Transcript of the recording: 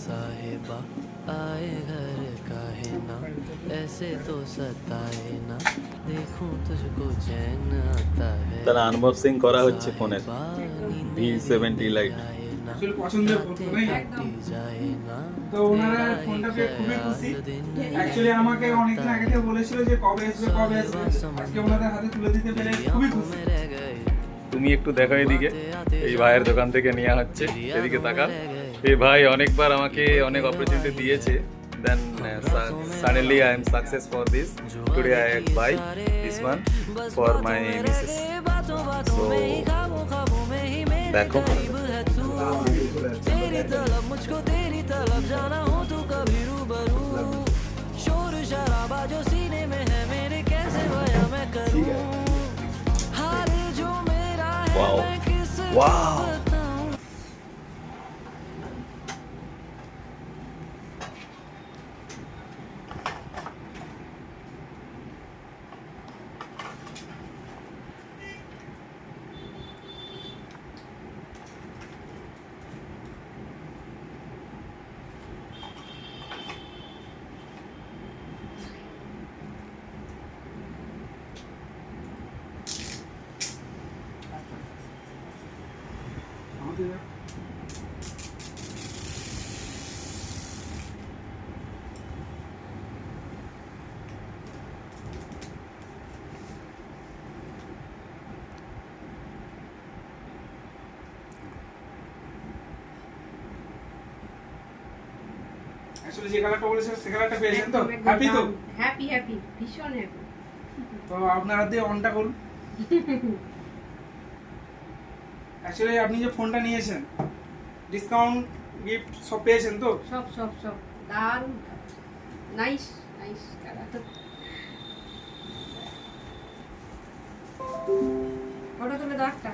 साहिबा आए घर काहे ना, ऐसे तो सताए ना, देखूं तुझको चैन आता है। তারা আনবক্সিং করা হচ্ছে ফোনের साहिबा नींद V70 লাইট। आए ना, আসলে পছন্দের ফোন তো নাকি? कटी जाए ना, তো ওনারা ফোনটা পেয়ে খুবই খুশি। অ্যাকচুয়ালি আমাকে অনেকদিন আগে থেকে বলেছিল যে কবে আসবে কবে আসবে, আজকে ওনাদের হাতে তুলে দিতে পেরে খুবই খুশি। তুমি একটু দেখো এদিকে, এই ভাইয়ের দোকান থেকে নেওয়া হচ্ছে, এদিকে তাকা। এই ভাই অনেকবার আমাকে অনেক অপরচুনিটি দিয়েছে, দেন suddenly I am success for this. Today I buy this one for my missus. So দেখো तेरी तलब मुझको तेरी तलब जाना हो तू कभी रूबरू, शोर शराबा जो सीने में है मेरे कैसे बयां मैं करूं, हाल जो मेरा है Wow. मैं किसे Wow. बताऊं। অ্যাকচুয়ালি যে কালারটা বলেছেন সে কালারটা পেয়েছেন তো? হ্যাপি তো? হ্যাপি হ্যাপি ভীষণ হ্যাপি। তো আপনার হাত দিয়ে অনটা করুন। অ্যাকচুয়ালি আপনি যে ফোনটা নিয়েছেন ডিসকাউন্ট গিফট সব পেয়েছেন তো? সব সব সব দারুণ, নাইস নাইস কালার। ফটো তুলে দাও একটা।